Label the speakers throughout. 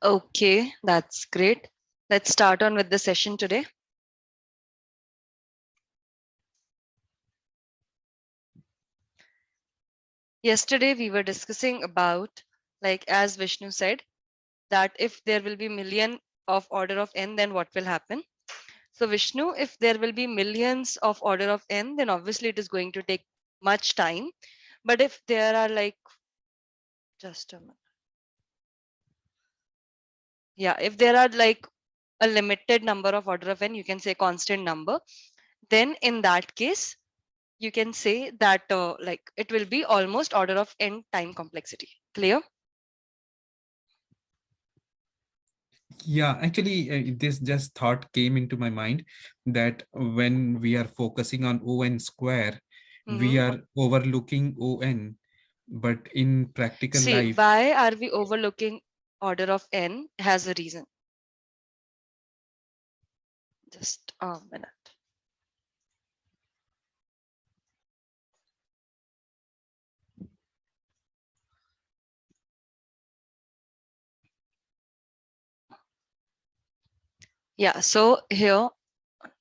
Speaker 1: Okay, that's great. Let's start on with the session today. Yesterday we were discussing about, like as Vishnu said, that if there will be million of order of n, then what will happen? So Vishnu, if there will be millions of order of n, then obviously it is going to take much time. But if there are like, just a minute. Yeah, if there are like a limited number of order of n, you can say constant number, then in that case, you can say that like it will be almost order of n time complexity. Clear?
Speaker 2: Yeah, actually, this just thought came into my mind that when we are focusing on ON square, we
Speaker 1: Mm-hmm.
Speaker 2: are overlooking ON, but in practical
Speaker 1: See,
Speaker 2: life,
Speaker 1: why are we overlooking order of n has a reason. Just a minute. Yeah, so here,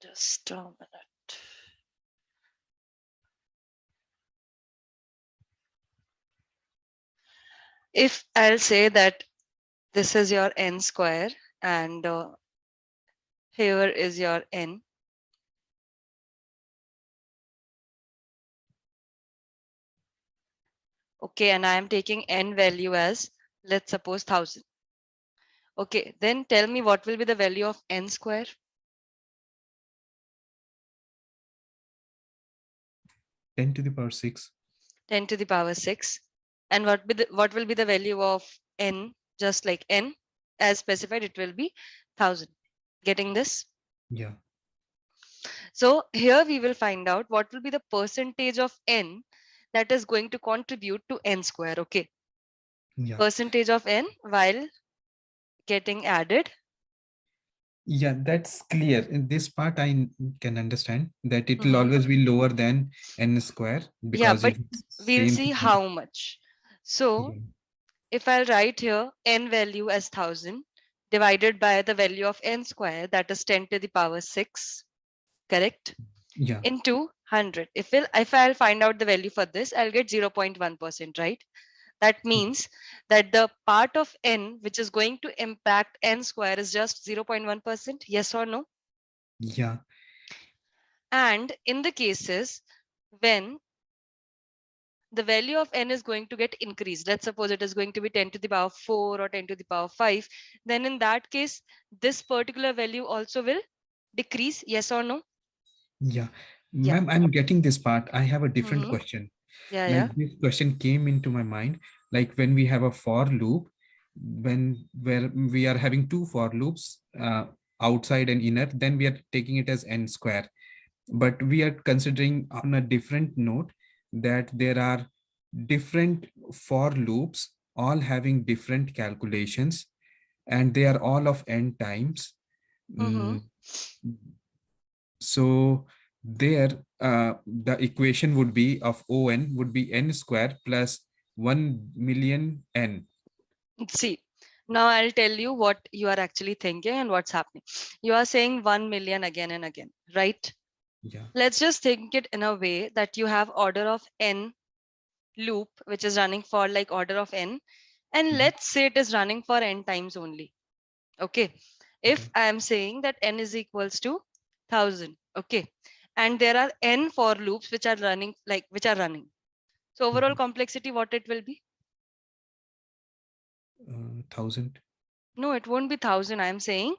Speaker 1: just a minute. If I'll say that this is your n square and here is your n. Okay, and I am taking n value as, let's suppose 1000. Okay, then tell me what will be the value of n square?
Speaker 2: 10 to the power 6.
Speaker 1: 10 to the power 6. And what will be the value of n? Just like n as specified, it will be 1000. Getting this?
Speaker 2: Yeah,
Speaker 1: So here we will find out what will be the percentage of n that is going to contribute to n square. Okay,
Speaker 2: yeah.
Speaker 1: percentage of n while getting added.
Speaker 2: Yeah, that's clear. In this part, can understand that it will
Speaker 1: Mhm.
Speaker 2: always be lower than n square
Speaker 1: Yeah,
Speaker 2: because
Speaker 1: but
Speaker 2: it's
Speaker 1: we'll
Speaker 2: same
Speaker 1: see
Speaker 2: thing.
Speaker 1: how much. So
Speaker 2: Yeah.
Speaker 1: if I'll write here n value as 1000 divided by the value of n square, that is 10 to the power 6, correct?
Speaker 2: Yeah.
Speaker 1: Into 100. If I'll find out the value for this, I'll get 0.1%, right? That means that the part of n which is going to impact n square is just 0.1%. Yes or no?
Speaker 2: Yeah.
Speaker 1: And in the cases when the value of n is going to get increased, let's suppose it is going to be 10 to the power 4 or 10 to the power 5, then in that case, this particular value also will decrease. Yes or no?
Speaker 2: Yeah.
Speaker 1: Yeah.
Speaker 2: Ma'am, I'm getting this part. I have a different
Speaker 1: Hmm.
Speaker 2: question.
Speaker 1: Yeah, yeah.
Speaker 2: Like this question came into my mind, like when we have a for loop, when where we are having two for loops, outside and inner, then we are taking it as n square. But we are considering on a different note that there are different for loops all having different calculations, and they are all of n times.
Speaker 1: Mm-hmm.
Speaker 2: Mm, so there, the equation would be of ON would be n square plus 1 million n.
Speaker 1: See, now I'll tell you what you are actually thinking and what's happening. You are saying 1 million again and again, right?
Speaker 2: Yeah.
Speaker 1: Let's just think it in a way that you have order of n loop, which is running for like order of n. And
Speaker 2: Mhm.
Speaker 1: let's say it is running for n times only. Okay. If
Speaker 2: Okay.
Speaker 1: I am saying that n is equals to 1000. Okay. And there are n for loops which are running, like which are running. So overall
Speaker 2: Mhm.
Speaker 1: complexity, what it will be?
Speaker 2: 1000.
Speaker 1: No, it won't be 1000. I am saying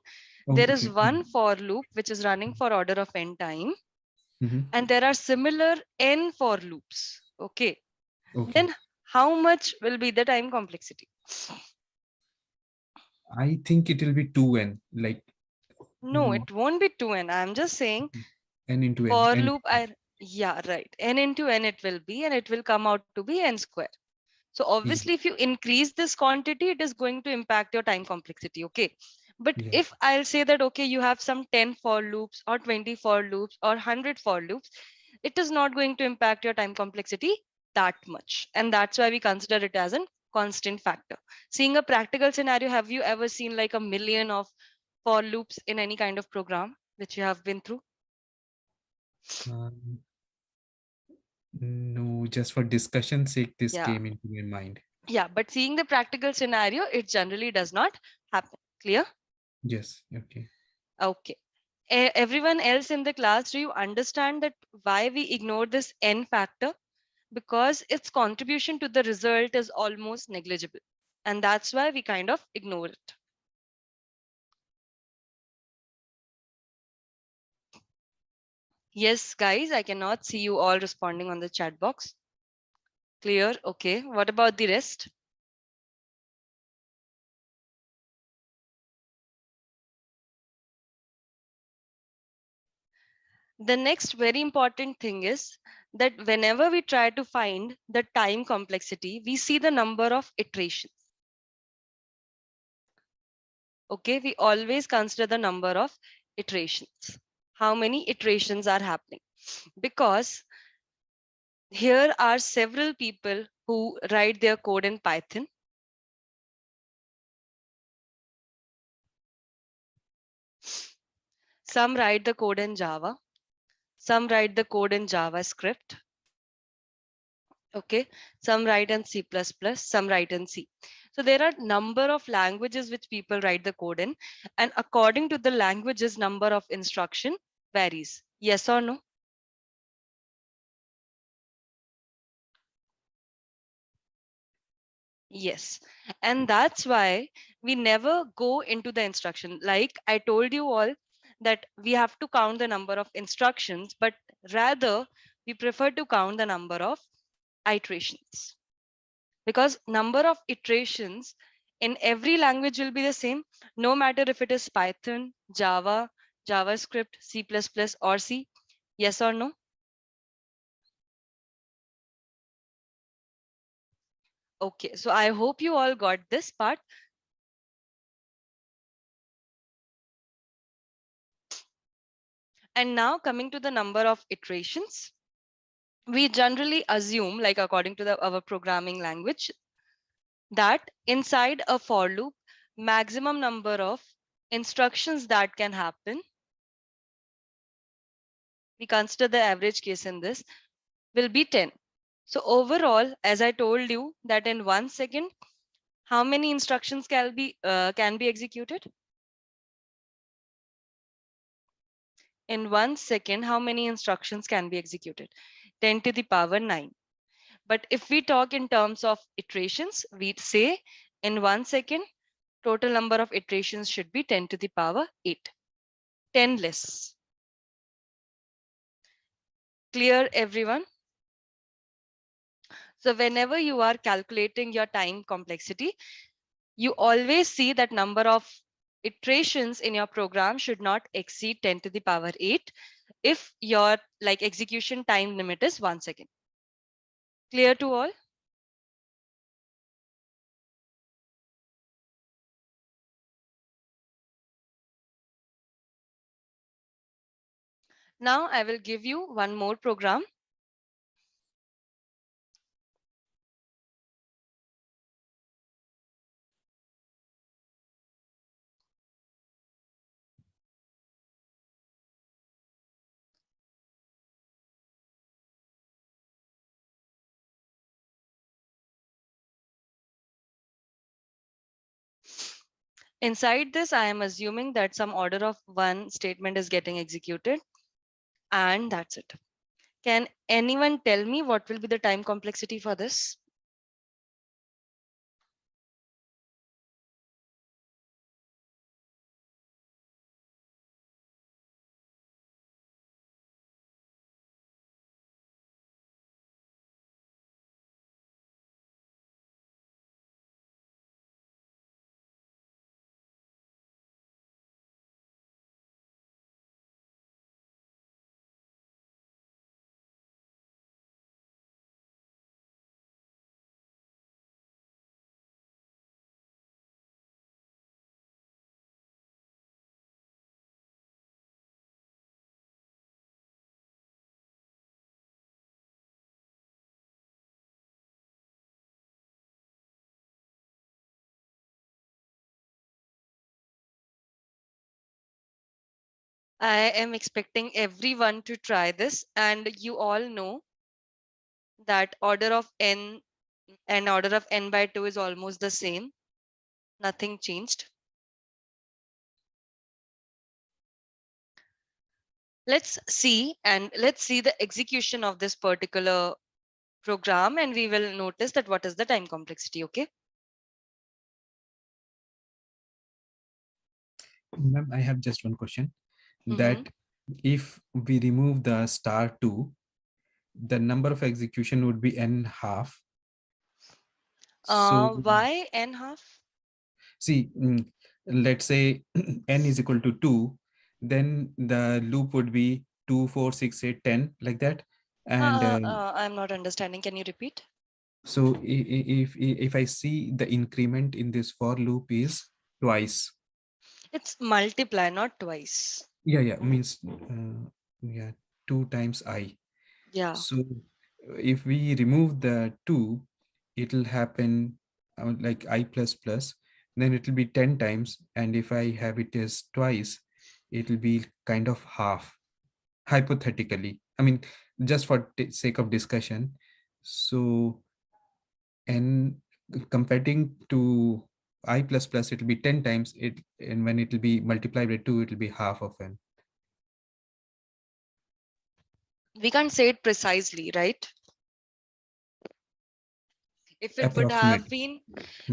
Speaker 2: Oh,
Speaker 1: there is
Speaker 2: okay.
Speaker 1: one for loop which is running for order of n time,
Speaker 2: Mhm.
Speaker 1: and there are similar n for loops. Okay.
Speaker 2: Okay.
Speaker 1: Then how much will be the time complexity?
Speaker 2: I think it will be 2n, like
Speaker 1: No,
Speaker 2: mm,
Speaker 1: it won't be 2n. I'm just saying
Speaker 2: n into n.
Speaker 1: for
Speaker 2: N.
Speaker 1: loop I, yeah, right. N into n it will be, and it will come out to be n square. So
Speaker 2: Yeah.
Speaker 1: obviously, if you increase this quantity, it is going to impact your time complexity. Okay. But
Speaker 2: Yeah.
Speaker 1: if I'll say that, okay, you have some 10 for loops or 20 for loops or 100 for loops, it is not going to impact your time complexity that much. And that's why we consider it as an constant factor. Seeing a practical scenario, have you ever seen like a million of for loops in any kind of program which you have been through?
Speaker 2: Um, no, just for discussion sake, this
Speaker 1: Yeah.
Speaker 2: came into my mind.
Speaker 1: Yeah, but seeing the practical scenario, it generally does not happen. Clear?
Speaker 2: Yes. Okay.
Speaker 1: Okay. Everyone else in the class, do you understand that why we ignore this n factor? Because its contribution to the result is almost negligible. And that's why we kind of ignore it. Yes, guys, I cannot see you all responding on the chat box. Clear? Okay. What about the rest? The next very important thing is that whenever we try to find the time complexity, we see the number of iterations. Okay, we always consider the number of iterations. How many iterations are happening? Because here are several people who write their code in Python. Some write the code in Java. Some write the code in JavaScript. Okay, some write in C++, some write in C. So there are number of languages which people write the code in, and according to the languages, number of instruction varies. Yes or no? Yes. And that's why we never go into the instruction. Like I told you all that we have to count the number of instructions, but rather we prefer to count the number of iterations, because number of iterations in every language will be the same, no matter if it is Python, Java, JavaScript, C++, or C. Yes or no? Okay, so I hope you all got this part. And now coming to the number of iterations, we generally assume, like according to our programming language, that inside a for loop, maximum number of instructions that can happen, we consider the average case in this, will be 10. So overall, as I told you that in 1 second, how many instructions can be executed? In 1 second, how many instructions can be executed? 10 to the power 9. But if we talk in terms of iterations, we'd say in 1 second, total number of iterations should be 10 to the power 8. 10 less. Clear, everyone? So whenever you are calculating your time complexity, you always see that number of iterations in your program should not exceed 10 to the power 8 if your like execution time limit is 1 second. Clear to all? Now I will give you one more program. Inside this, I am assuming that some order of one statement is getting executed, and that's it. Can anyone tell me what will be the time complexity for this? I am expecting everyone to try this, and you all know that order of n and order of n by 2 is almost the same. Nothing changed. Let's see the execution of this particular program, and we will notice that what is the time complexity. Okay.
Speaker 2: Ma'am, I have just one question.
Speaker 1: Mm-hmm.
Speaker 2: That if we remove the star 2, the number of execution would be n half. So
Speaker 1: Why n half?
Speaker 2: see, let's say n is equal to 2, then the loop would be 2, 4, 6, 8, 10, like that. And
Speaker 1: I'm not understanding. Can you repeat?
Speaker 2: so if I see the increment in this for loop is twice.
Speaker 1: It's multiply, not twice.
Speaker 2: Yeah, means yeah, 2 times I.
Speaker 1: Yeah.
Speaker 2: So if we remove the 2, it'll happen like I plus plus, then it'll be 10 times. And if I have it as twice, it'll be kind of half, hypothetically. I mean, just for sake of discussion. So, and comparing to I plus plus, it'll be 10 times it, and when it'll be multiplied by 2, it'll be half of n.
Speaker 1: We can't say it precisely, right? If it would have
Speaker 2: Approximate.
Speaker 1: been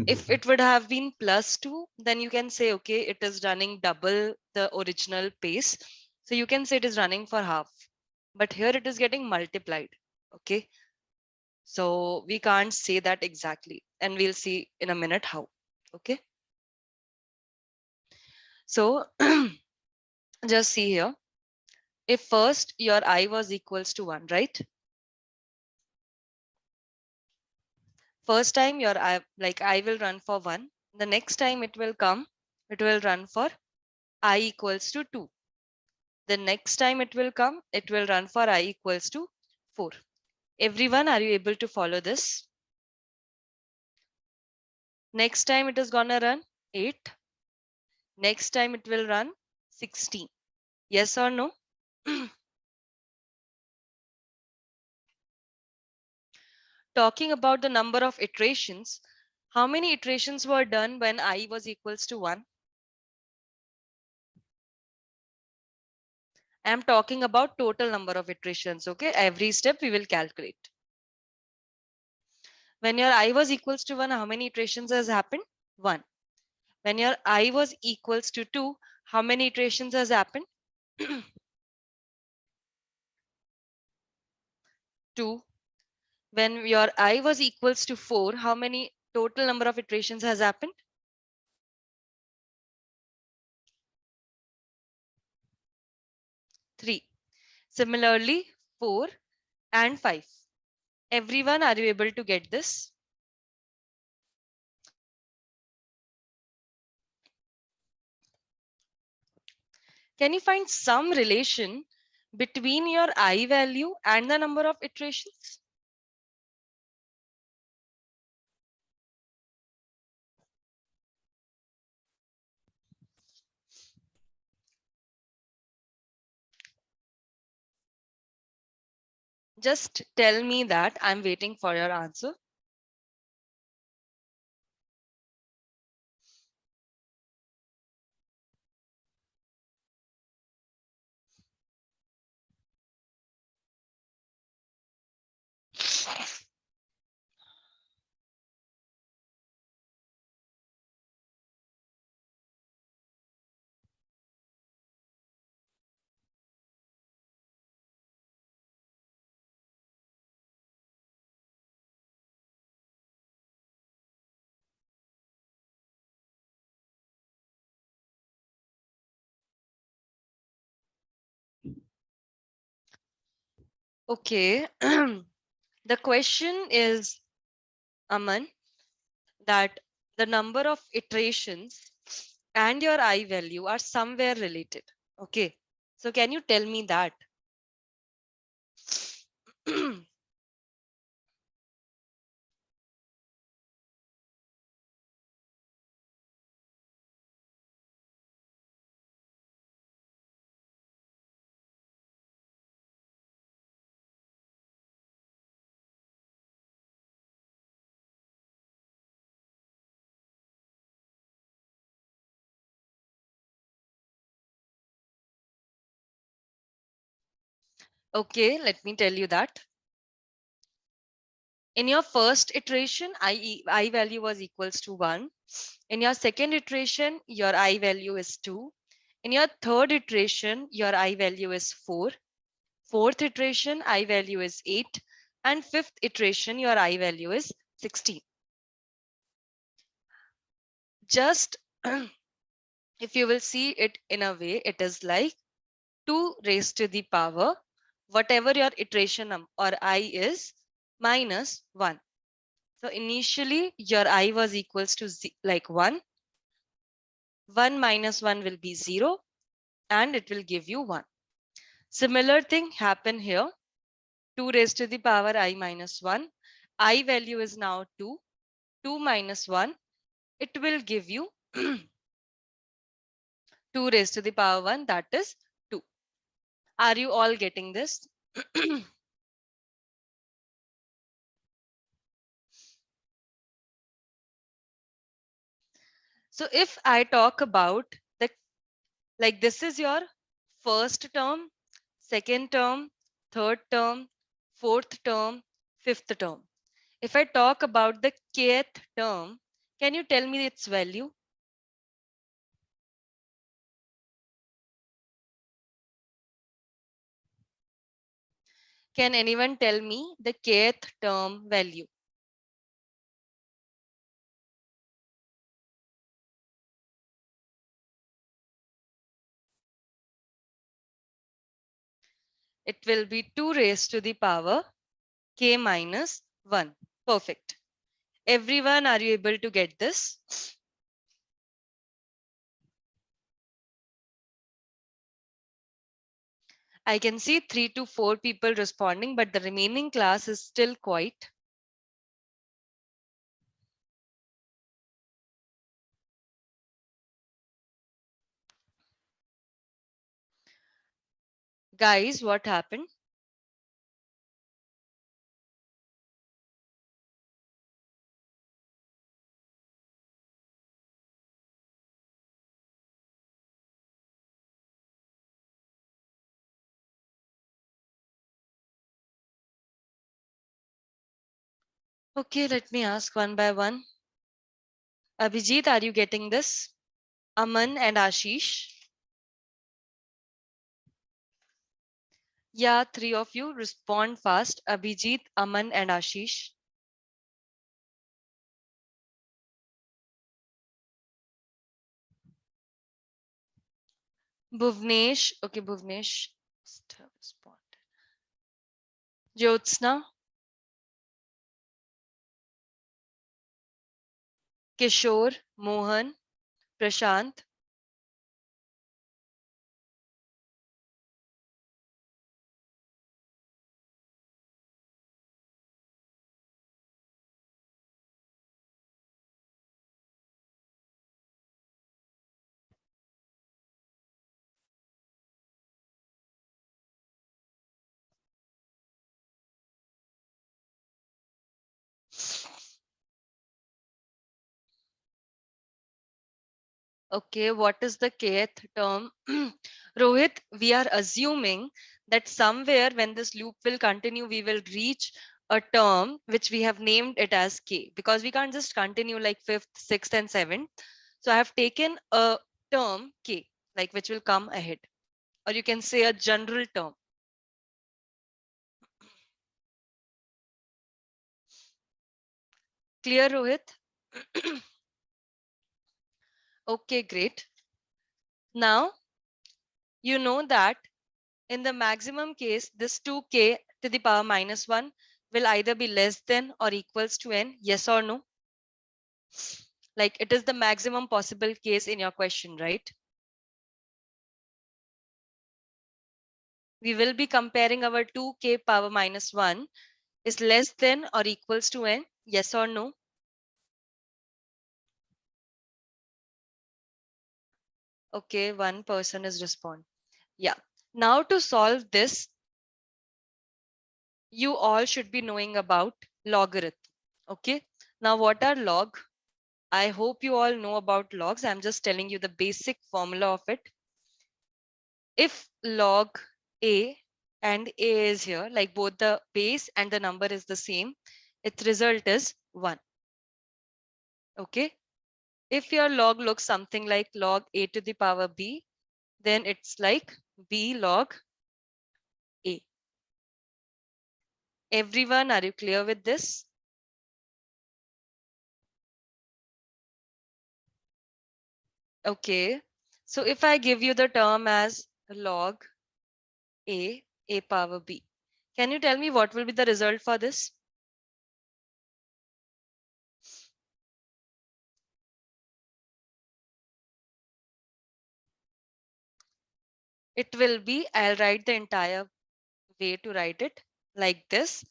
Speaker 1: if
Speaker 2: Mhm.
Speaker 1: it would have been plus 2, then you can say, okay, it is running double the original pace. So you can say it is running for half. But here it is getting multiplied. Okay. So we can't say that exactly. And we'll see in a minute how. Okay. So just see here. If first your I was equals to 1, right? First time your I will run for 1. The next time it will come, it will run for I equals to 2. The next time it will come, it will run for I equals to 4. Everyone, are you able to follow this? Next time it is gonna run 8. Next time it will run 16. Yes or no? Talking about the number of iterations, how many iterations were done when I was equals to 1? I'm talking about total number of iterations. Okay, every step we will calculate. When your I was equals to 1, how many iterations has happened? 1. When your I was equals to 2, how many iterations has happened? 2. When your I was equals to 4, how many total number of iterations has happened? 3. Similarly, 4 and 5. Everyone, are you able to get this? Can you find some relation between your I value and the number of iterations? Just tell me that. I'm waiting for your answer. Okay. The question is, Aman, that the number of iterations and your I value are somewhere related. Okay. So can you tell me that? Okay, let me tell you that. In your first iteration, I value was equals to 1. In your second iteration, your I value is 2. In your third iteration, your I value is 4. Fourth iteration, I value is 8. And fifth iteration, your I value is 16. Just if you will see it in a way, it is like 2 raised to the power, whatever your iteration or I is, minus 1. So initially your I was equals to like 1. 1 minus 1 will be 0 and it will give you 1. Similar thing happen here. 2 raised to the power I minus 1. I value is now 2. 2 minus 1. It will give you 2 raised to the power 1, that is 2. Are you all getting this? So if I talk about the, like this is your first term, second term, third term, fourth term, fifth term. If I talk about the kth term, can you tell me its value? Can anyone tell me the kth term value? It will be 2 raised to the power k minus 1. Perfect. Everyone, are you able to get this? I can see 3 to 4 people responding, but the remaining class is still quiet. Guys, what happened? Okay, let me ask one by one. Abhijit, are you getting this? Aman and Ashish? Yeah, 3 of you respond fast. Abhijit, Aman and Ashish. Bhuvnesh. Okay, Bhuvnesh must have responded. Jyotsna, Kishore, Mohan, Prashant. Okay, what is the kth term? Rohit, we are assuming that somewhere when this loop will continue, we will reach a term which we have named it as k, because we can't just continue like fifth, sixth, and seventh. So I have taken a term k, like which will come ahead, or you can say a general term. Clear, Rohit? Okay, great. Now, you know that in the maximum case, this 2k to the power minus 1 will either be less than or equals to n, yes or no? Like it is the maximum possible case in your question, right? We will be comparing our 2k power minus 1 is less than or equals to n, yes or no? Okay, one person is respond. Yeah. Now to solve this, you all should be knowing about logarithm. Okay. Now what are log? I hope you all know about logs. I'm just telling you the basic formula of it. If log A and A is here, like both the base and the number is the same, its result is 1. Okay. If your log looks something like log A to the power B, then it's like B log A. Everyone, are you clear with this? Okay. So if I give you the term as log A power B, can you tell me what will be the result for this? It will be, I'll write the entire way to write it like this.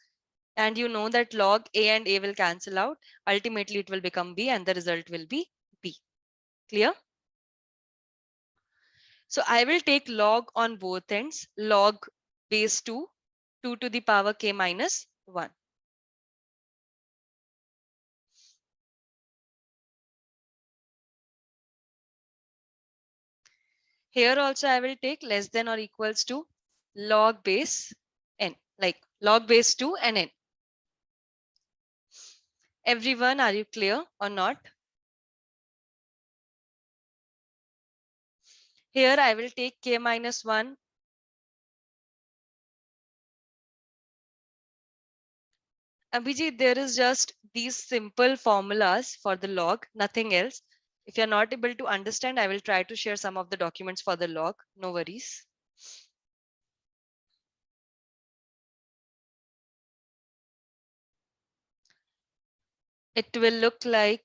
Speaker 1: And you know that log A and A will cancel out. Ultimately, it will become B and the result will be B. Clear? So I will take log on both ends, log base 2, 2 to the power k minus 1. Here also I will take less than or equals to log base n, like log base 2 and n. Everyone, are you clear or not? Here I will take k minus 1. Abhijit, there is just these simple formulas for the log, nothing else. If you're not able to understand, I will try to share some of the documents for the log. No worries. It will look like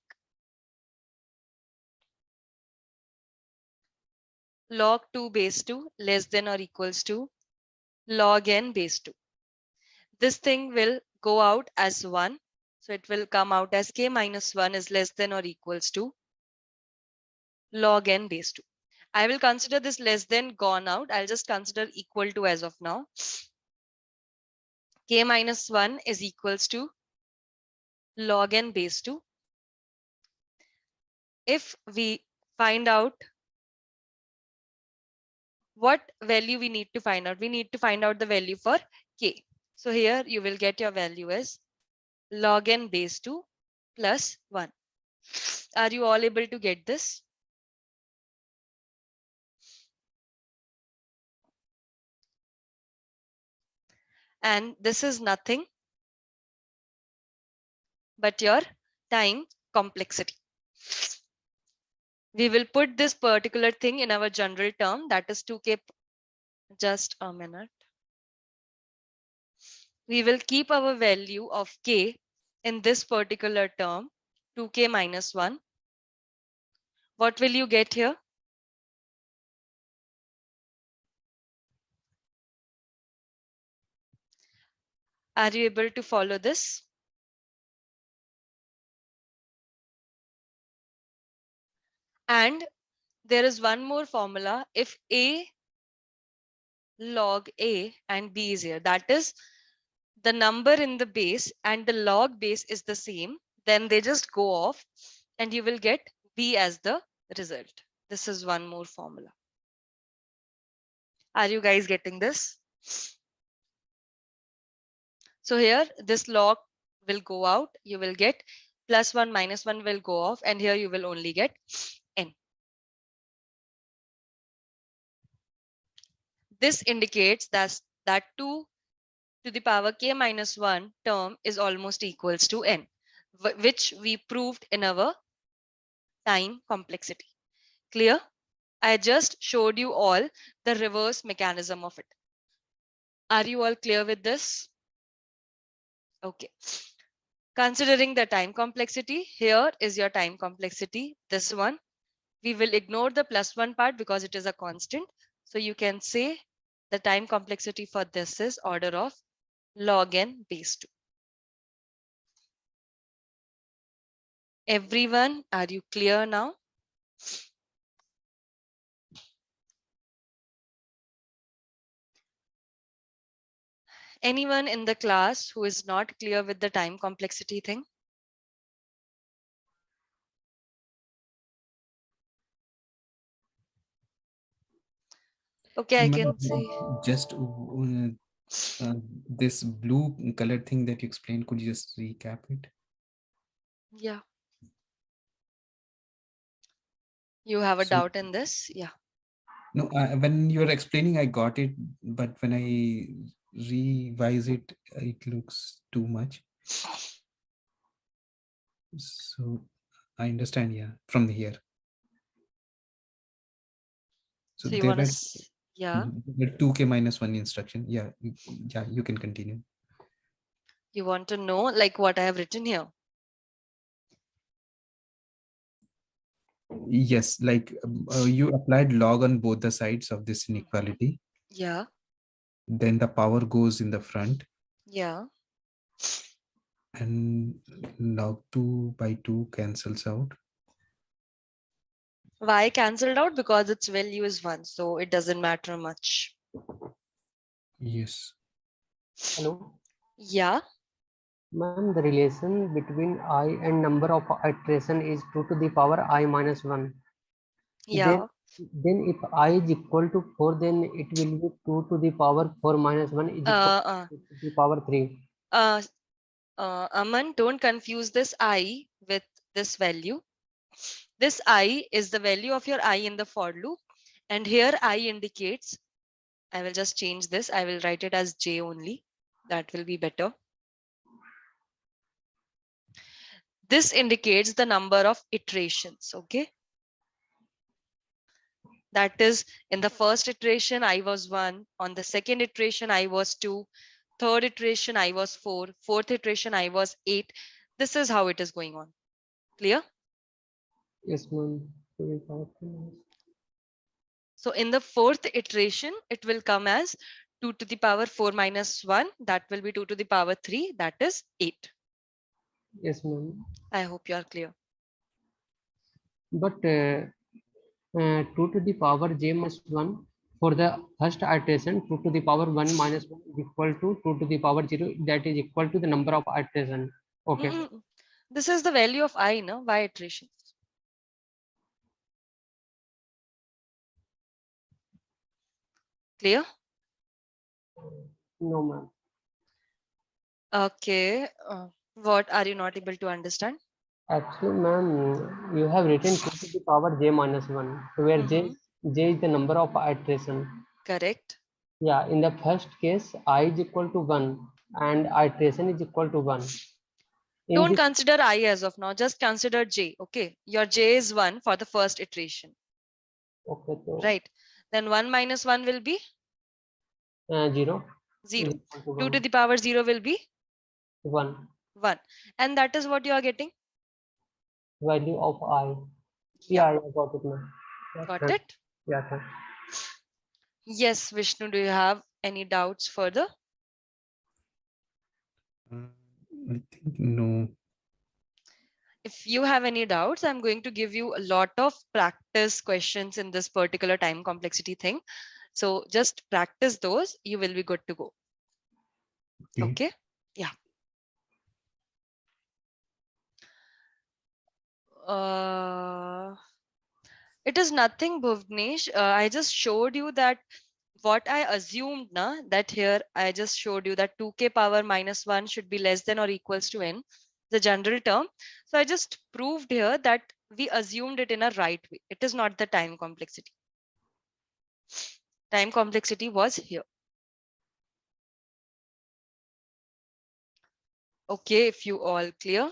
Speaker 1: log 2 base 2 less than or equals to log n base 2. This thing will go out as 1. So it will come out as k minus 1 is less than or equals to log n base 2. I will consider this less than gone out. I'll just consider equal to as of now. K minus 1 is equals to log n base 2. If we find out what value we need to find out, we need to find out the value for k. So here you will get your value as log n base 2 plus 1. Are you all able to get this? And this is nothing but your time complexity. We will put this particular thing in our general term, that is 2k. Just a minute. We will keep our value of k in this particular term, 2k minus 1. What will you get here? Are you able to follow this? And there is one more formula. If a log a and b is here, that is the number in the base and the log base is the same, then they just go off and you will get b as the result. This is one more formula. Are you guys getting this? So here this log will go out. You will get plus 1 minus 1 will go off, and here you will only get n. This indicates that 2 to the power k minus 1 term is almost equals to n, which we proved in our time complexity. Clear? I just showed you all the reverse mechanism of it. Are you all clear with this? Okay. Considering the time complexity, here is your time complexity, this one. We will ignore the plus 1 part because it is a constant. So you can say the time complexity for this is order of log n base 2. Everyone, are you clear now? Anyone in the class who is not clear with the time complexity thing? Okay, I can say.
Speaker 2: Just This blue colored thing that you explained, could you just recap it?
Speaker 1: Yeah. You have a
Speaker 2: So
Speaker 1: doubt in this? Yeah.
Speaker 2: no, when you were explaining, I got it, but when I revise it, it looks too much. So I understand, yeah, from here. So
Speaker 1: So you want to, yeah,
Speaker 2: the 2k minus 1 instruction. Yeah, yeah, you can continue.
Speaker 1: you want to know like what I have written here.
Speaker 2: Yes, like you applied log on both the sides of this
Speaker 1: Mhm.
Speaker 2: inequality.
Speaker 1: Yeah.
Speaker 2: Then the power goes in the front,
Speaker 1: Yeah.
Speaker 2: and log 2 by 2 cancels out.
Speaker 1: Why cancelled out? Because its value is 1. So it doesn't matter much.
Speaker 2: Yes.
Speaker 3: Hello,
Speaker 1: Yeah.
Speaker 3: ma'am. The relation between I and number of iteration is 2 to the power I minus 1. Then,
Speaker 1: Yeah.
Speaker 3: then if I is equal to 4, then it will be 2 to the power 4 minus 1 is equal
Speaker 1: Uh, uh,
Speaker 3: to 2 to the power 3.
Speaker 1: uh, Aman, don't confuse this I with this value. This I is the value of your I in the for loop. And here I indicates, I will just change this. I will write it as J only. That will be better. This indicates the number of iterations. Okay. That is, in the first iteration, I was 1. On the second iteration, I was 2. Third iteration, I was 4. Fourth iteration, I was 8. This is how it is going on. Clear?
Speaker 3: Yes, ma'am. To the power 3 minus-
Speaker 1: So in the fourth iteration, it will come as 2 to the power 4 minus 1. That will be 2 to the power 3. That is 8.
Speaker 3: Yes, ma'am.
Speaker 1: I hope you are clear.
Speaker 3: But 2 to the power j minus 1 for the first iteration, 2 to the power 1 minus 1 is equal to 2 to the power 0. That is equal to the number of iteration. Okay.
Speaker 1: Mm-mm. This is the value of I, no? Y iterations. Clear?
Speaker 3: No, ma'am.
Speaker 1: Okay. What are you not able to understand?
Speaker 3: Actually, ma'am, you have written 2 to the power j minus 1, where
Speaker 1: Mm-hmm.
Speaker 3: j is the number of iteration.
Speaker 1: Correct.
Speaker 3: Yeah, in the first case, I is equal to 1 and iteration is equal to 1. In
Speaker 1: Don't
Speaker 3: this,
Speaker 1: consider I as of now. Just consider J. Okay. Your J is 1 for the first iteration.
Speaker 3: okay, so
Speaker 1: Right. Then 1 minus 1 will be
Speaker 3: 0 is
Speaker 1: 0.
Speaker 3: equal to
Speaker 1: 2 to
Speaker 3: 1.
Speaker 1: the power 0 will be
Speaker 3: 1
Speaker 1: 1. And that is what you are getting.
Speaker 3: value of I.
Speaker 1: Yeah.
Speaker 3: Yeah, I got it, ma'am. Yeah,
Speaker 1: Got
Speaker 3: thanks.
Speaker 1: it?
Speaker 3: Yeah, thanks.
Speaker 1: Yes, Vishnu. Do you have any doubts further?
Speaker 2: I think no.
Speaker 1: If you have any doubts, I'm going to give you a lot of practice questions in this particular time complexity thing. So just practice those. You will be good to go.
Speaker 2: Okay.
Speaker 1: Okay. Yeah. It is nothing, Bhuvnesh. I just showed you that what I assumed na, that here I just showed you that 2k power minus 1 should be less than or equals to n, the general term. So I just proved here that we assumed it in a right way. It is not the time complexity. Time complexity was here. Okay, if you all clear,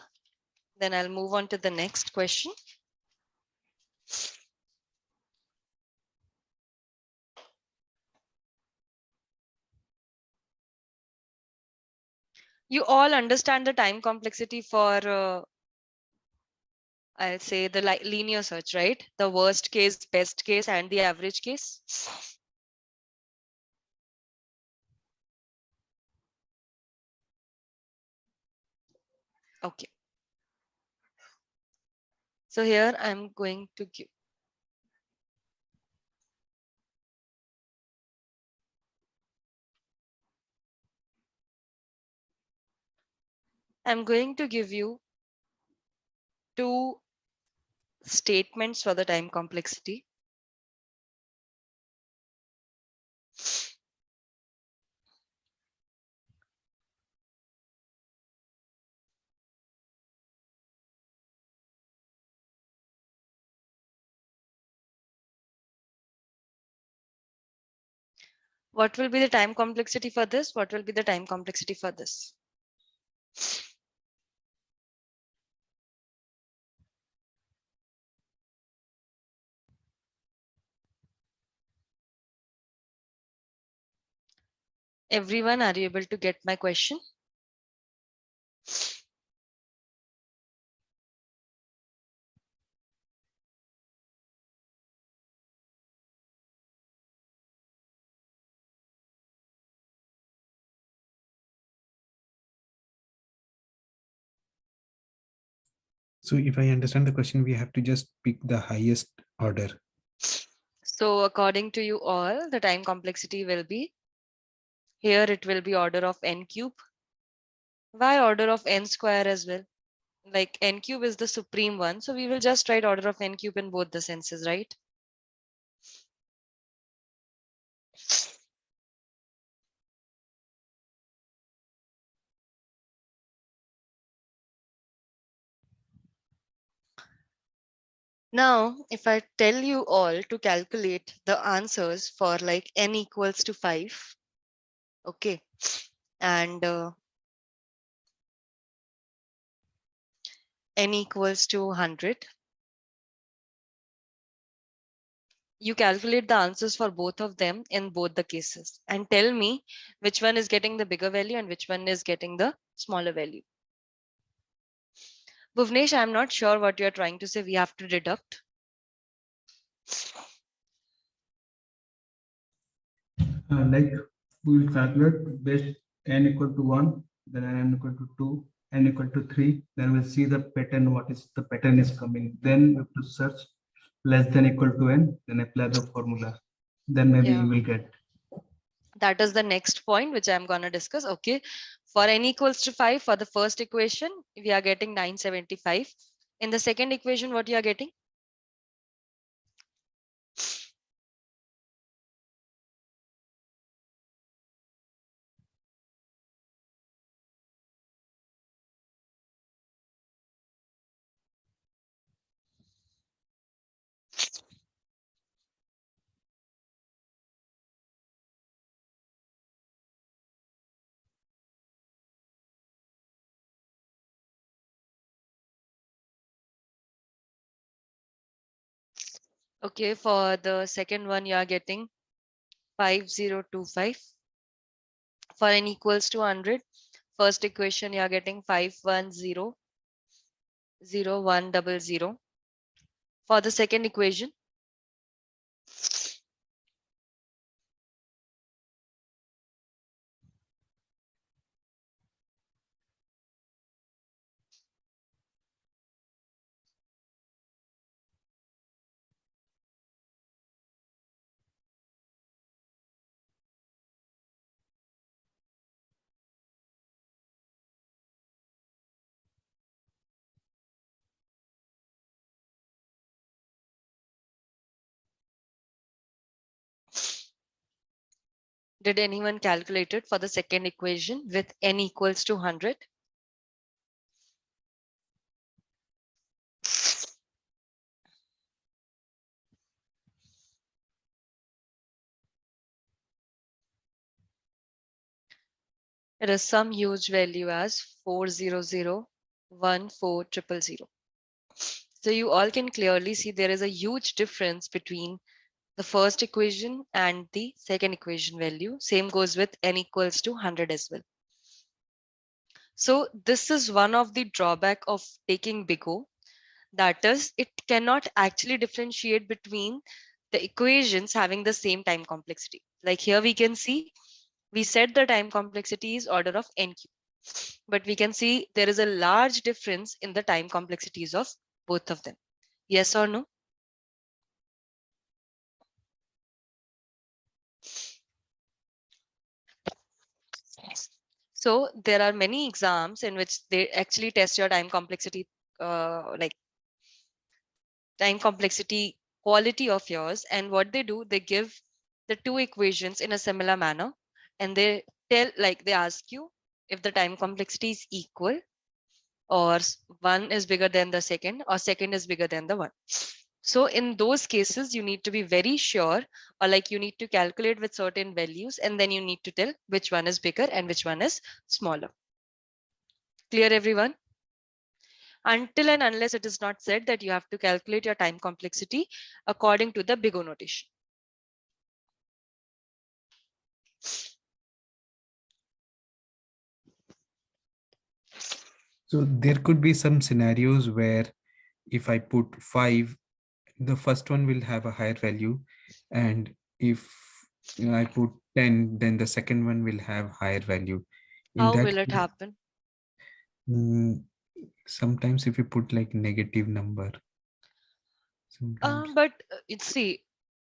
Speaker 1: then I'll move on to the next question. You all understand the time complexity for I'll say the linear search, right? The worst case, best case, and the average case. Okay. So here I'm going to give. I'm going to give you two statements for the time complexity. What will be the time complexity for this? What will be the time complexity for this? Everyone, are you able to get my question?
Speaker 2: So if I understand the question, we have to just pick the highest order.
Speaker 1: So according to you all, the time complexity will be, here it will be order of n cube. Why order of n square as well? Like n cube is the supreme one. So we will just write order of n cube in both the senses, right? Now, if I tell you all to calculate the answers for like n equals to 5, okay, and n equals to 100, you calculate the answers for both of them in both the cases and tell me which one is getting the bigger value and which one is getting the smaller value. Bhuvnesh, I'm not sure what you're trying to say. We have to deduct.
Speaker 4: Like we will calculate base n equal to 1, then n equal to 2, n equal to 3, then we'll see the pattern, what is the pattern is coming. Then we have to search less than equal to n, then apply the formula. Then maybe
Speaker 1: Yeah.
Speaker 4: you will get.
Speaker 1: That is the next point which I'm going to discuss. Okay. For n equals to 5, for the first equation, we are getting 975. In the second equation, what you are getting? Okay, for the second one, you are getting 5025. For n equals to 100, first equation, you are getting 5100100. For the second equation, did anyone calculate it for the second equation with n equals to 100? It is some huge value as 4001400. So you all can clearly see there is a huge difference between the first equation and the second equation value. Same goes with n equals to 100 as well. So this is one of the drawback of taking big O. That is, it cannot actually differentiate between the equations having the same time complexity. Like here we can see, we said the time complexity is order of n cube, but we can see there is a large difference in the time complexities of both of them. Yes or no? So there are many exams in which they actually test your time complexity, like time complexity quality of yours. And what they do, they give the two equations in a similar manner, and they tell, like they ask you if the time complexity is equal, or one is bigger than the second, or second is bigger than the one. So in those cases, you need to be very sure, or like you need to calculate with certain values, and then you need to tell which one is bigger and which one is smaller. Clear, everyone? Until and unless it is not said that you have to calculate your time complexity according to the big O notation.
Speaker 2: So there could be some scenarios where if I put 5, the first one will have a higher value, and if I put 10, then the second one will have higher value. In
Speaker 1: How
Speaker 2: that
Speaker 1: will it
Speaker 2: case,
Speaker 1: happen?
Speaker 2: sometimes if you put like negative number, sometimes.
Speaker 1: But see,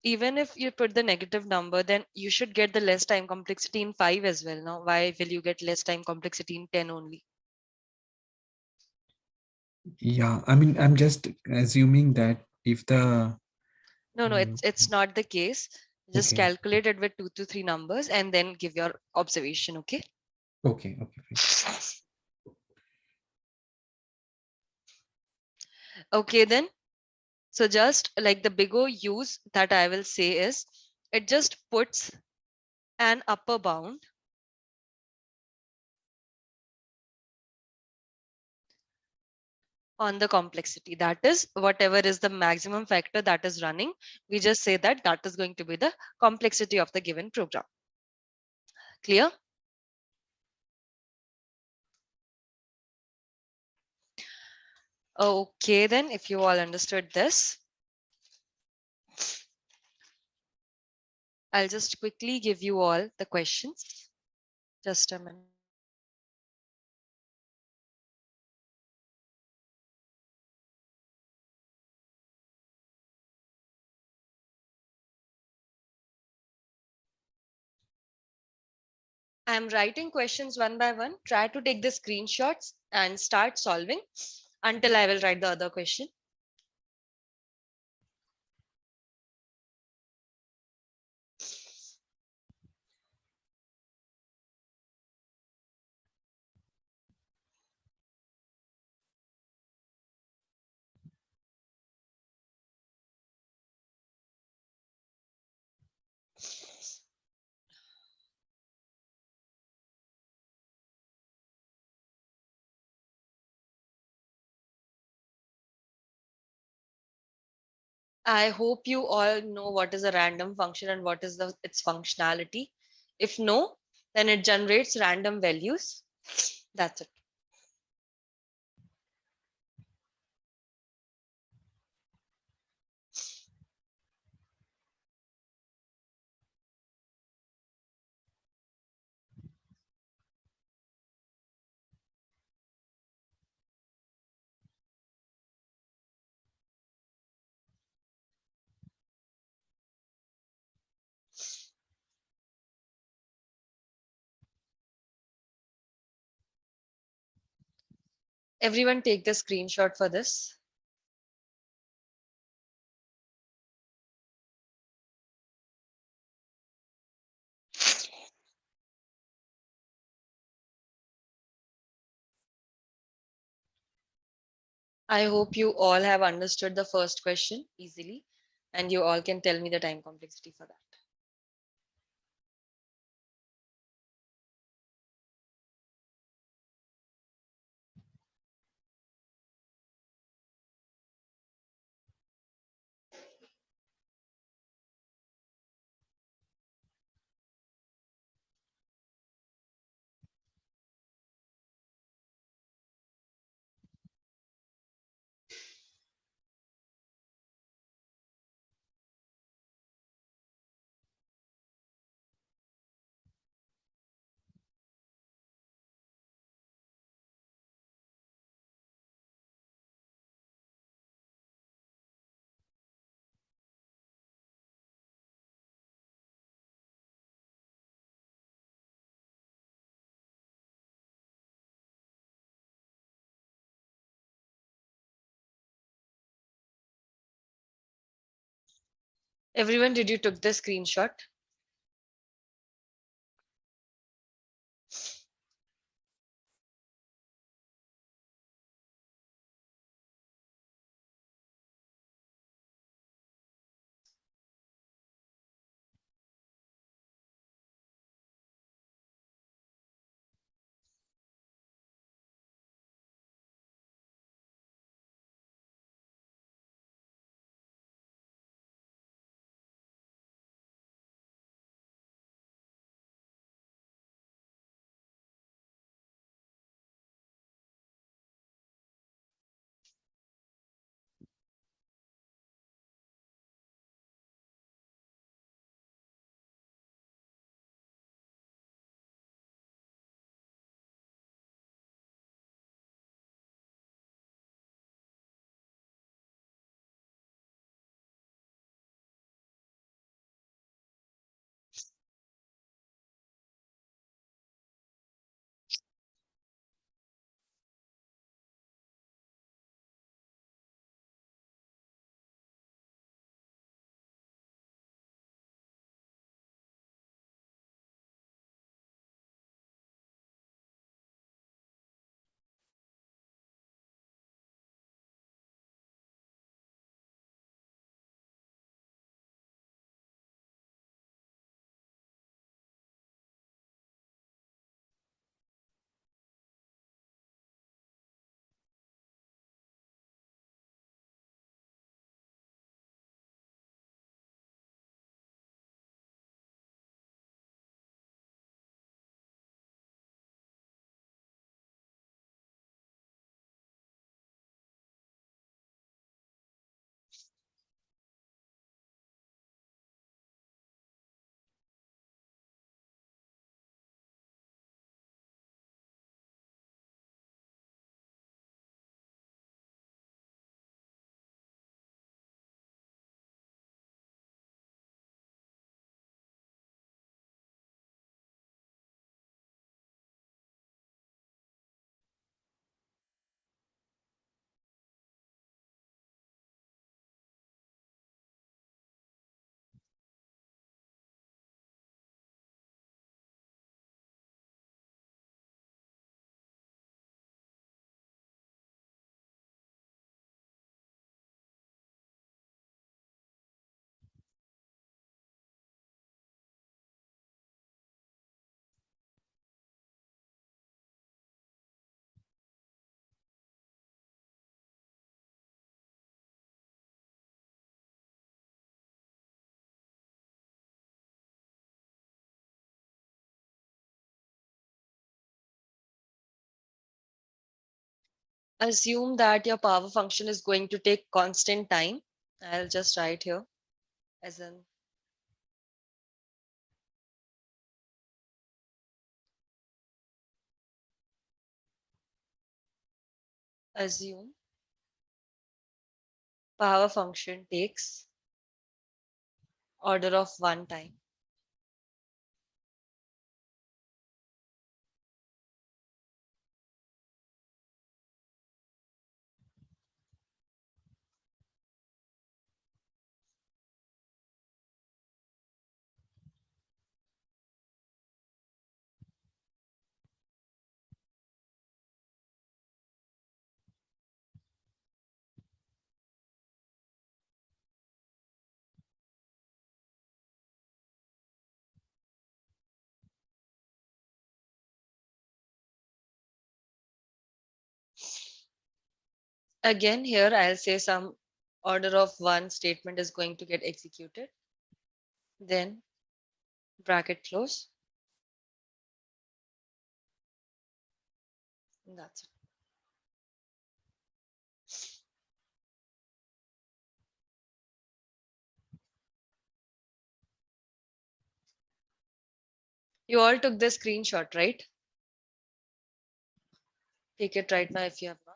Speaker 1: even if you put the negative number, then you should get the less time complexity in 5 as well. Now, why will you get less time complexity in 10 only?
Speaker 2: Yeah, I mean, I'm just assuming that if the
Speaker 1: No,
Speaker 2: uh,
Speaker 1: it's not the case. Just
Speaker 2: okay,
Speaker 1: calculate it with 2 to 3 numbers and then give your observation, okay?
Speaker 2: okay, fine.
Speaker 1: Okay, then. So just like the big O use that I will say is, it just puts an upper bound on the complexity. That is, whatever is the maximum factor that is running, we just say that that is going to be the complexity of the given program. Clear? Okay, then if you all understood this, I'll just quickly give you all the questions. Just a minute. I'm writing questions one by one. Try to take the screenshots and start solving until I will write the other question. I hope you all know what is a random function and what is its functionality. If no, then it generates random values. That's it. Everyone take the screenshot for this. I hope you all have understood the first question easily and you all can tell me the time complexity for that. Everyone, did you took the screenshot? Assume that your power function is going to take constant time. I'll just write here as in assume power function takes order of 1 time. Again, here I'll say some order of 1 statement is going to get executed. Then bracket close. And that's it. You all took the screenshot, right? Take it right now if you have not.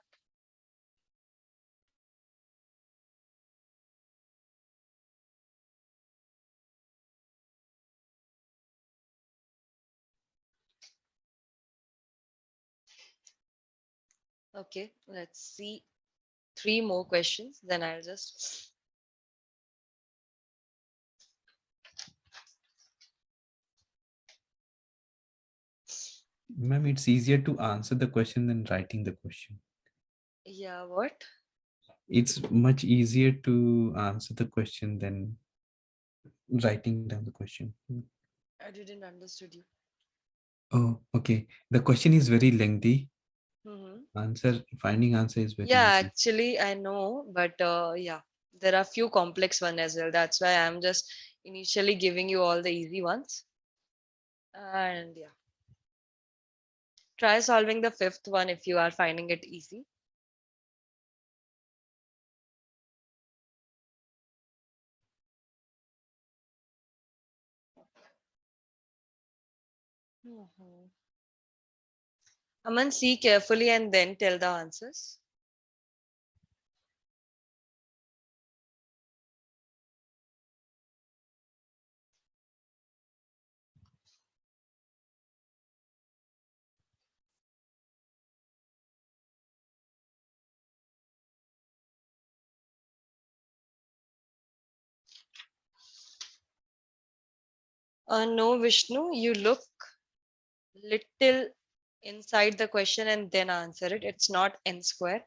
Speaker 1: Okay, let's see 3 more questions. Then I'll just
Speaker 2: Ma'am, it's easier to answer the question than writing the question.
Speaker 1: yeah, what?
Speaker 2: It's much easier to answer the question than writing down the question.
Speaker 1: I didn't understood you.
Speaker 2: Oh, okay. The question is very lengthy.
Speaker 1: Hmm.
Speaker 2: Finding answer is very
Speaker 1: Yeah,
Speaker 2: easy.
Speaker 1: actually I know, but yeah, there are few complex one as well. That's why I'm just initially giving you all the easy ones. And yeah, try solving the 5th one if you are finding it easy. Mhm. Aman, see carefully and then tell the answers. No, Vishnu, you look little inside the question and then answer it. It's not n square.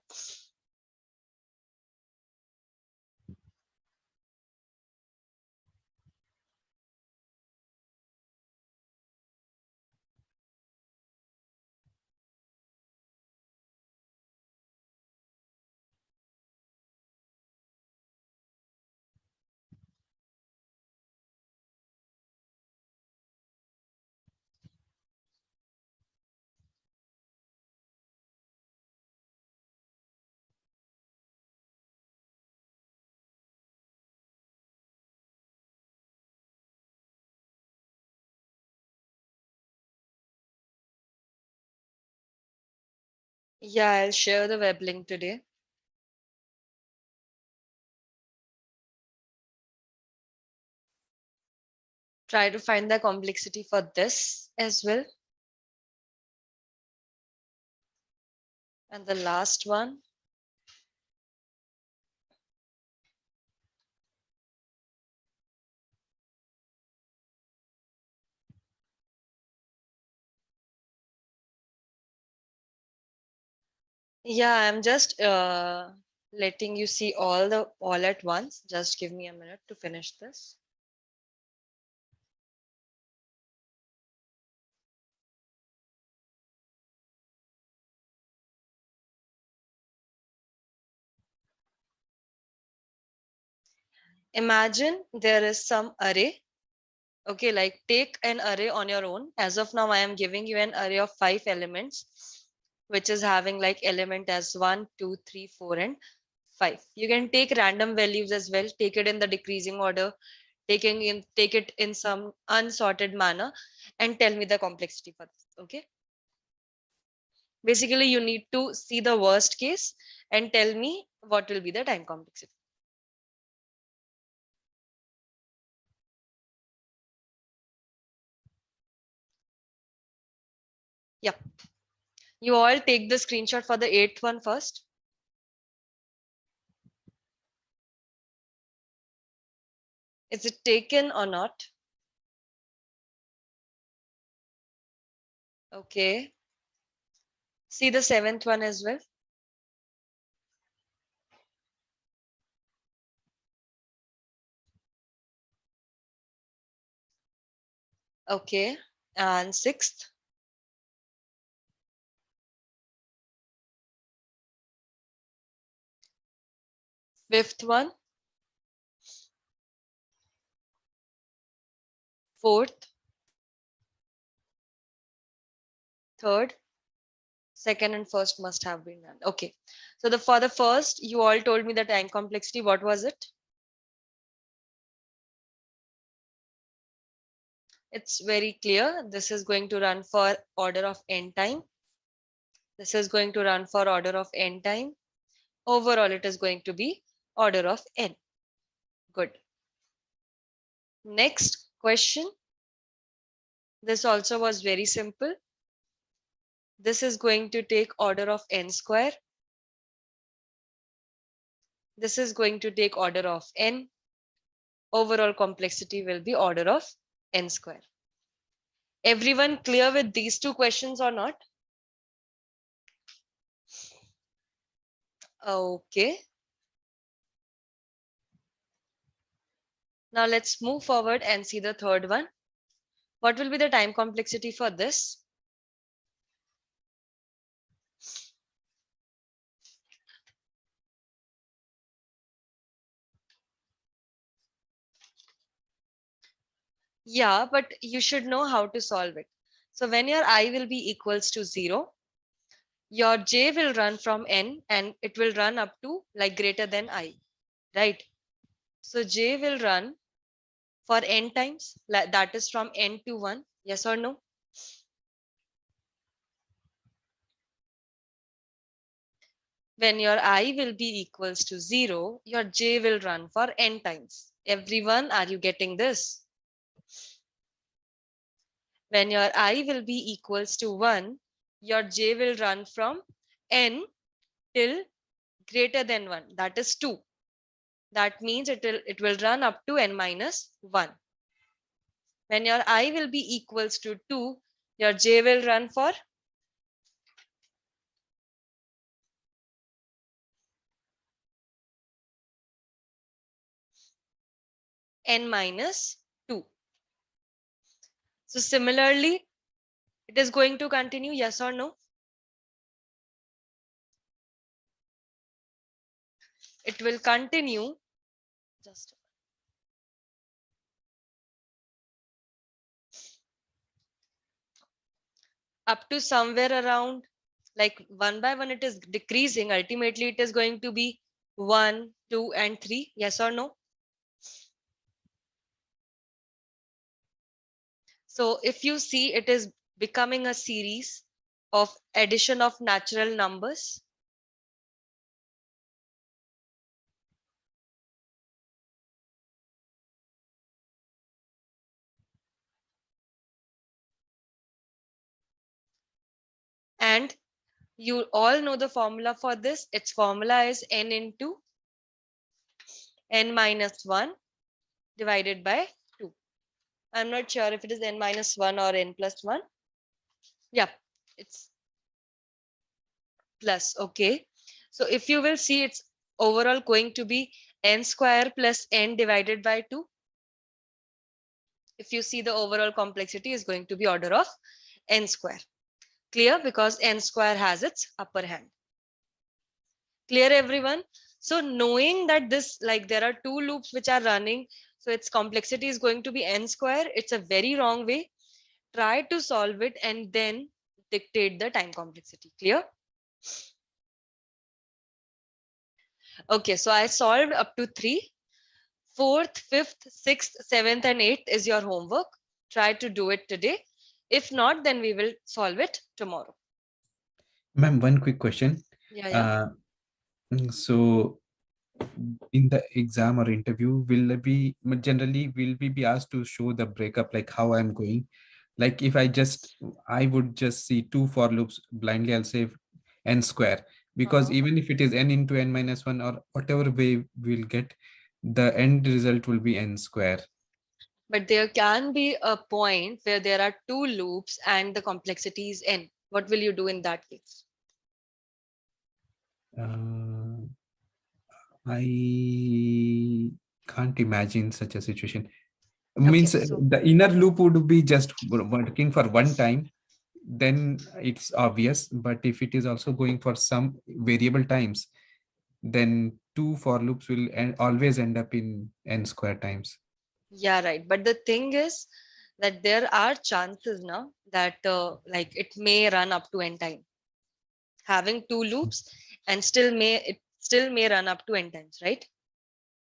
Speaker 1: Yeah, I'll share the web link today. Try to find the complexity for this as well. And the last one. Yeah, I'm just letting you see all at once. Just give me a minute to finish this. Imagine there is some array. Okay, like take an array on your own. As of now, I am giving you an array of 5 elements which is having like element as 1, 2, 3, 4, and 5. You can take random values as well, take it in the decreasing order, take it in some unsorted manner, and tell me the complexity for this. Okay. Basically, you need to see the worst case and tell me what will be the time complexity. Yep. You all take the screenshot for the 8th one first. Is it taken or not? Okay. See the 7th one as well. Okay. And 6th. 5th one. 4th. 3rd. 2nd and 1st must have been done. Okay. So for the first, you all told me the time complexity. What was it? It's very clear. This is going to run for order of n time. This is going to run for order of n time. Overall, it is going to be order of n. Good. Next question. This also was very simple. This is going to take order of n square. This is going to take order of n. Overall complexity will be order of n square. Everyone clear with these two questions or not? Okay. Now let's move forward and see the third one. What will be the time complexity for this? Yeah, but you should know how to solve it. So when your I will be equals to 0, your j will run from n and it will run up to like greater than I, right? So j will run for n times, that is from n to 1, yes or no? When your I will be equals to 0, your j will run for n times. Everyone, are you getting this? When your I will be equals to 1, your j will run from n till greater than 1, that is 2. That means it will run up to n minus 1. When your I will be equals to 2, your j will run for n minus 2. So similarly, it is going to continue, yes or no? It will continue just up to somewhere around like 1 by 1 it is decreasing. Ultimately, it is going to be 1, 2, and 3, yes or no? So if you see, it is becoming a series of addition of natural numbers. And you all know the formula for this. Its formula is n into n minus 1 divided by 2. I'm not sure if it is n minus 1 or n plus 1. Yeah, it's plus. Okay. So if you will see, it's overall going to be n square plus n divided by 2. If you see, the overall complexity is going to be order of n square. Clear? Because n square has its upper hand. Clear, everyone? So knowing that this, like there are two loops which are running, so its complexity is going to be n square, it's a very wrong way. Try to solve it and then dictate the time complexity. Clear? Okay, so I solved up to 3. 4th, 5th, 6th, 7th, and 8th is your homework. Try to do it today. If not, then we will solve it tomorrow.
Speaker 2: Ma'am, one quick question.
Speaker 1: Yeah.
Speaker 2: So in the exam or interview, will we be asked to show the breakup, like how I'm going? Like if I would just see 2 for loops blindly, I'll say n square, because
Speaker 1: Uh-huh.
Speaker 2: even if it is n into n minus 1 or whatever way we'll get, the end result will be n square.
Speaker 1: But there can be a point where there are 2 loops and the complexity is n. What will you do in that case?
Speaker 2: I can't imagine such a situation.
Speaker 1: Okay,
Speaker 2: Means
Speaker 1: so
Speaker 2: the inner loop would be just working for one time, then it's obvious. But if it is also going for some variable times, then 2 for loops will always end up in n square times.
Speaker 1: yeah, right. But the thing is that there are chances now that like it may run up to n time. Having 2 loops and it still may run up to n times, right?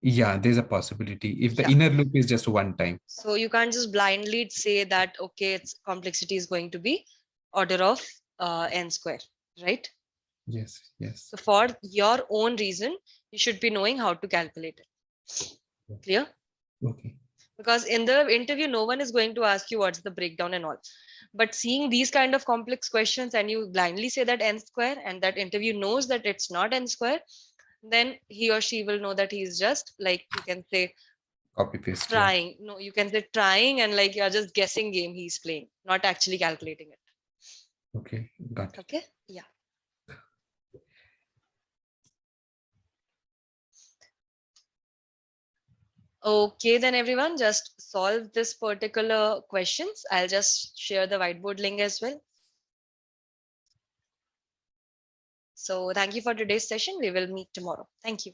Speaker 2: Yeah, there's a possibility if the
Speaker 1: Yeah.
Speaker 2: inner loop is just one time.
Speaker 1: So you can't just blindly say that, okay, its complexity is going to be order of n square, right?
Speaker 2: Yes, yes.
Speaker 1: So for your own reason, you should be knowing how to calculate it. Clear?
Speaker 2: Okay.
Speaker 1: Because in the interview, no one is going to ask you what's the breakdown and all. But seeing these kind of complex questions and you blindly say that n square and that interview knows that it's not n square, then he or she will know that he's just like, you can say,
Speaker 2: Copy paste. Yeah.
Speaker 1: trying. No, you can say trying and like you're just guessing game he's playing, not actually calculating it.
Speaker 2: Okay. Got it.
Speaker 1: Okay. Yeah. Okay, then everyone just solve this particular questions. I'll just share the whiteboard link as well. So thank you for today's session. We will meet tomorrow. Thank you.